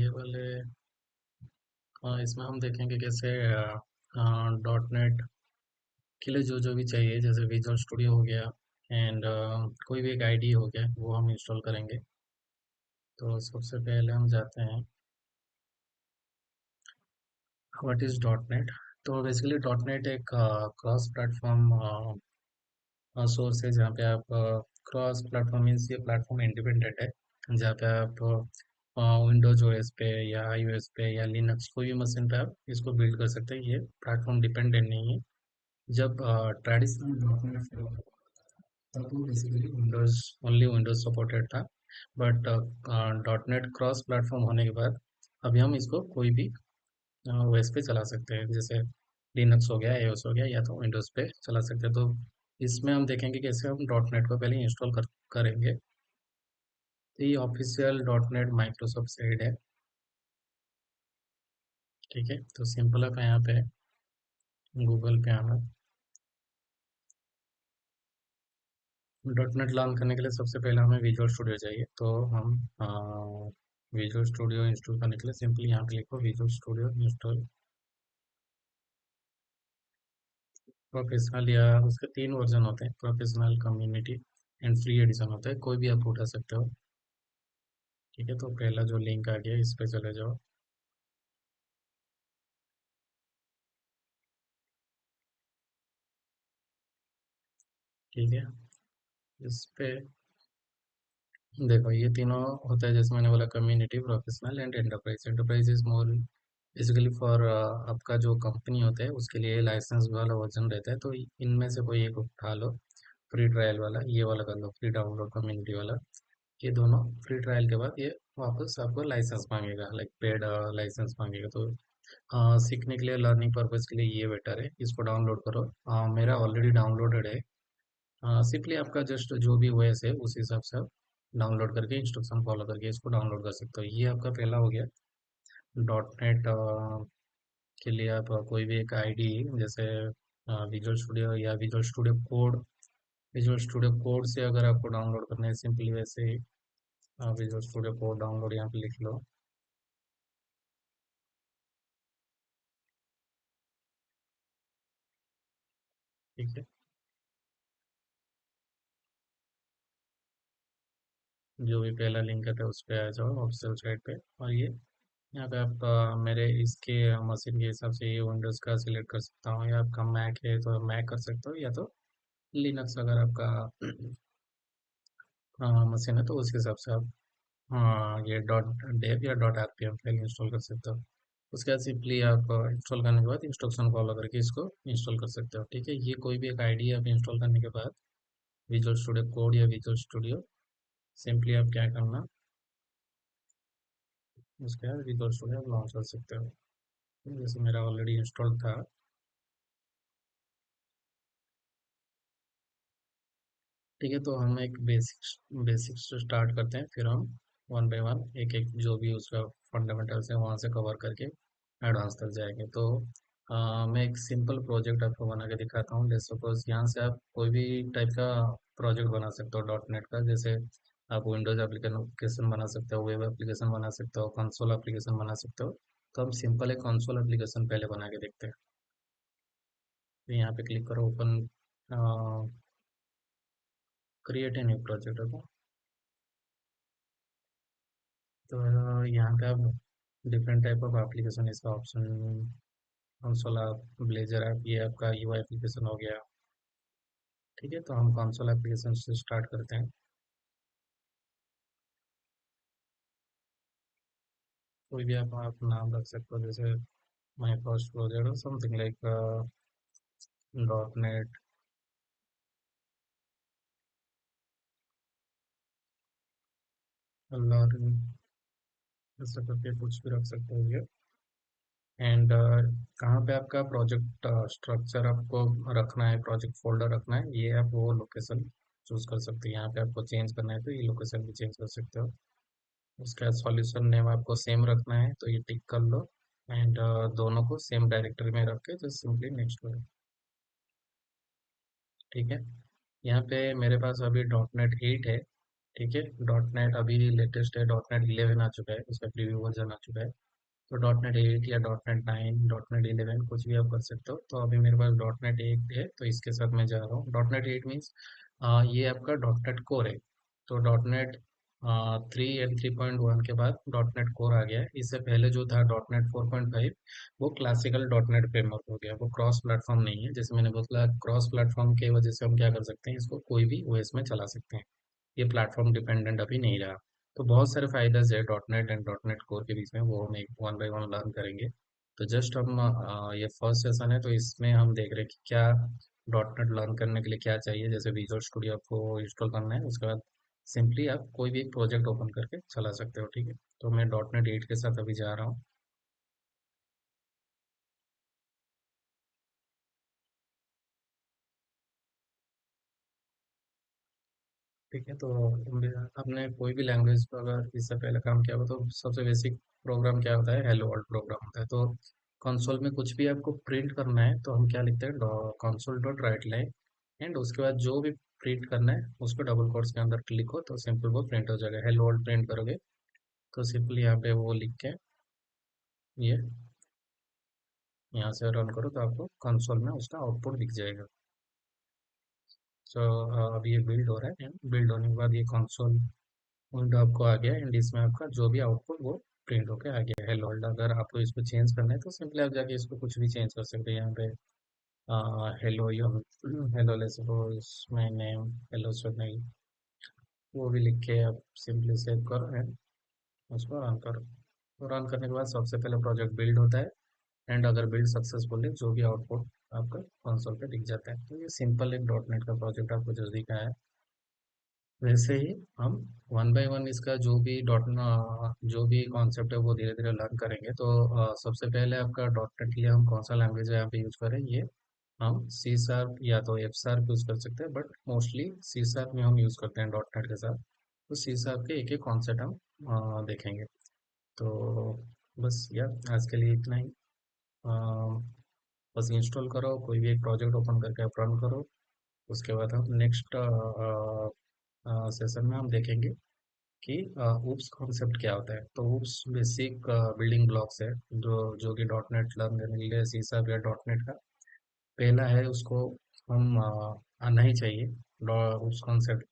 ये वाले इसमें हम देखेंगे कैसे डॉट नेट के लिए जो जो भी चाहिए, जैसे विजुअल स्टूडियो हो गया एंड कोई भी एक आईडी हो गया, वो हम इंस्टॉल करेंगे। तो सबसे पहले हम जाते हैं व्हाट इज़ डॉट नेट। तो बेसिकली डॉट नेट एक क्रॉस प्लेटफॉर्म सोर्स है, जहाँ पे आप क्रॉस प्लेटफॉर्म मीन्स ये प्लेटफॉर्म इंडिपेंडेंट है, जहाँ पे आप विंडोज ओएस पे या आईओएस पे या लिनक्स कोई भी मशीन पे आप इसको बिल्ड कर सकते हैं। ये प्लेटफॉर्म डिपेंडेंट नहीं है। जब ट्रेडिशनल डॉट नेट तब तो basically Windows only Windows supported था, but dot net cross platform होने के बाद अभी हम इसको कोई भी ओएस पे चला सकते हैं, जैसे लिनक्स हो गया, एओएस हो गया, या तो विंडोज पे चला सकते हैं। तो इसमें हम देखेंगे कैसे हम डॉट नेट को पहले इंस्टॉल करेंगे। तो ये official dot net Microsoft side है। ठीक है, तो सिंपल है, यहाँ पे गूगल पे आना। डॉट नेट लर्न करने के लिए सबसे पहले हमें विजुअल स्टूडियो चाहिए, तो हम विजुअल स्टूडियो इंस्टॉल करने के लिए सिंपली यहाँ पे लिखो विजुअल स्टूडियो इंस्टॉल प्रोफेशनल, या उसके तीन वर्जन होते हैं, professional, community and free edition होता है, कोई भी आप उठा सकते हो। ठीक है, तो पहला जो लिंक आ गया इस पे चले जाओ। ठीक है, इस पे देखो ये तीनों होता है, जैसे मैंने बोला community, professional and enterprise. Enterprise is more basically for आपका जो कंपनी होता है उसके लिए लाइसेंस वाला वर्जन रहता है, तो इनमें से कोई एक उठा लो। फ्री ट्रायल वाला ये वाला कर लो, फ्री डाउनलोड कम्युनिटी वाला। ये दोनों फ्री ट्रायल के बाद ये वापस आपको लाइसेंस मांगेगा, लाइक पेड लाइसेंस मांगेगा। तो सीखने के लिए, लर्निंग पर्पज के लिए ये बेटर है, इसको डाउनलोड करो। मेरा ऑलरेडी डाउनलोडेड है। सिंपली आपका जस्ट जो भी ओएस है उस हिसाब से आप डाउनलोड करके इंस्ट्रक्शन फॉलो करके इसको डाउनलोड कर सकते हो। ये आपका पहला हो गया। डॉट नेट के लिए आप कोई भी एक आईडी, जैसे विजुअल स्टूडियो या visual studio code, visual studio code से अगर आपको डाउनलोड करना है, सिंपली वैसे ही विजुअल स्टूडियो कोड डाउनलोड यहाँ पे लिख लो। ठीक है, जो भी पहला लिंक है उस पे आ जाओ ऑफिशियल साइट पे। और ये यहाँ पे आप मेरे इसके मशीन के हिसाब से ये विंडोज़ का सिलेक्ट कर सकता हूँ, या आपका मैक है तो मैक कर सकते हो, या तो लिनक्स अगर आपका मशीन है तो उस हिसाब से आप ये डॉट डेव या डॉट आरपीएम फाइल इंस्टॉल कर सकते हो। उसके बाद सिंपली आप इंस्टॉल करने के बाद इंस्ट्रक्शन फॉलो करके इसको इंस्टॉल कर सकते हो। ठीक है, ये कोई भी एक आईडी आप इंस्टॉल करने के बाद विजुअल स्टूडियो कोड या विजुअल स्टूडियो, सिंपली आप क्या करना, उसके बाद विजुअल स्टूडियो आप लॉन्च कर सकते हो। जैसे मेरा ऑलरेडी इंस्टॉल था। ठीक है, तो हम एक बेसिक्स से स्टार्ट करते हैं, फिर हम वन बाय वन एक एक जो भी उसका फंडामेंटल्स है वहाँ से कवर करके एडवांस तक जाएंगे। तो मैं एक सिंपल प्रोजेक्ट आपको बना के दिखाता हूँ। जैसे सपोज यहाँ से आप कोई भी टाइप का प्रोजेक्ट बना सकते हो डॉट नेट का, जैसे आप विंडोज एप्लीकेशन बना सकते हो, वेब एप्लीकेशन बना सकते हो, कंसोल एप्लीकेशन बना सकते हो। तो हम सिंपल एक कंसोल एप्लीकेशन पहले बना के देखते हैं। तो यहाँ पे क्लिक करो, open, create a new project होगा। तो यहाँ पे आप डिफरेंट टाइप ऑफ एप्लीकेशन, इसका option console app, blazer app, ये आपका यूआई एप्लीकेशन हो गया। ठीक है, तो हम कंसोल एप्लीकेशन से स्टार्ट करते हैं। कोई भी आप नाम रख सकते हो, जैसे my first project, something like dot net learning, ऐसा करके कुछ भी रख सकते हो ये। एंड कहाँ पे आपका प्रोजेक्ट स्ट्रक्चर आपको रखना है, प्रोजेक्ट फोल्डर रखना है, ये आप वो लोकेशन चूज कर सकते हैं। यहाँ पे आपको चेंज करना है तो ये लोकेशन भी चेंज कर सकते हो। उसके बाद सॉल्यूशन नेम आपको सेम रखना है, तो ये टिक कर लो। एंड दोनों को सेम डायरेक्टरी में रख के तो सिंपली नेक्स्ट करो। ठीक है, यहाँ पे मेरे पास अभी डॉट नेट 8 है, ठीक है। डॉट नेट अभी लेटेस्ट है, डॉट नेट 11 आ चुका है, उसका प्रीव्यू वर्जन आ चुका है। तो डॉट नेट 8 या डॉट नेट 9, डॉट नेट 11 कुछ भी आप कर सकते हो। तो अभी मेरे पास डॉट नेट 8 है, तो इसके साथ मैं जा रहा हूँ। डॉट नेट 8 मीन्स ये आपका डॉट नेट कोर है। तो डॉट नेट 3 एंड 3.1 के बाद डॉट नेट कोर आ गया है। इससे पहले जो था डॉट नेट 4.5, वो क्लासिकल डॉट नेट फ्रेमवर्क हो गया, वो क्रॉस प्लेटफॉर्म नहीं है। जैसे मैंने बोला, क्रॉस प्लेटफॉर्म की वजह से हम क्या कर सकते हैं, इसको कोई भी ओएस में चला सकते हैं। ये प्लेटफॉर्म डिपेंडेंट अभी नहीं रहा। तो बहुत सारे फायदे है dot net and dot net core के बीच में, वो हम एक वन बाय वन लर्न करेंगे। तो जस्ट हम ये फर्स्ट सेशन है, तो इसमें हम देख रहे हैं कि क्या डॉट नेट लर्न करने के लिए क्या चाहिए। जैसे विजुअल स्टूडियो आपको इंस्टॉल करना है, उसके बाद सिंपली आप कोई भी एक प्रोजेक्ट ओपन करके चला सकते हो। ठीक है, तो मैं डॉट नेट 8 के साथ अभी जा रहा हूँ। ठीक है, तो आपने कोई भी लैंग्वेज पर अगर इससे पहले काम किया हो, तो सबसे बेसिक प्रोग्राम क्या होता है, हेलो वर्ल्ड प्रोग्राम होता है। तो कंसोल में कुछ भी आपको प्रिंट करना है, तो हम क्या लिखते हैं, console dot right line, and उसके बाद जो भी प्रिंट करना है उसको डबल कोट्स के अंदर लिखो, तो सिंपल वो प्रिंट हो जाएगा। हेलो वर्ल्ड प्रिंट करोगे, तो सिंपली यहाँ पे वो लिख के ये यहाँ से रन करो, तो आपको कंसोल में उसका आउटपुट दिख जाएगा। तो अभी ये बिल्ड हो रहा है, बिल्ड होने के बाद ये कंसोल विंडो आपको आ गया, एंड इसमें आपका जो भी आउटपुट वो प्रिंट होके आ गया है। Hello world. अगर आपको इसको चेंज करना है, तो सिंपली आप जाके इसको कुछ भी चेंज कर सकते हैं। यहाँ पे hello yo, hello let's suppose my name, hello Sunil, वो भी लिख के आप सिंपली सेव करो एंड उसको रन करो। तो रन करने के बाद सबसे पहले प्रोजेक्ट बिल्ड होता है, एंड अगर बिल्ड सक्सेसफुल है, जो भी आउटपुट आपका कंसोल पे दिख जाता है। तो ये सिंपल एक डॉट नेट का प्रोजेक्ट आपको जो दिखा है, वैसे ही हम वन बाय वन इसका जो भी कॉन्सेप्ट है वो धीरे धीरे लर्न करेंगे। तो सबसे पहले आपका डॉट नेट के लिए हम कौन सा लैंग्वेज यहाँ पे यूज करें, ये हम सी शार्प या तो एफ शार्प यूज कर सकते हैं, बट मोस्टली सी शार्प में हम यूज करते हैं डॉट नेट के साथ। तो सी शार्प के एक एक कॉन्सेप्ट हम देखेंगे। तो बस यार, आज के लिए इतना ही। अ, बस इंस्टॉल करो, कोई भी एक प्रोजेक्ट ओपन करके आप रन करो। उसके बाद हम नेक्स्ट सेशन में हम देखेंगे कि ऊप्स कॉन्सेप्ट क्या होता है। तो ऊप्स बेसिक बिल्डिंग ब्लॉक्स है, जो कि डॉट नेट लर्न करने के लिए सी शार्प या डॉट नेट का पहला है, उसको हम आना ही चाहिए। Oops concept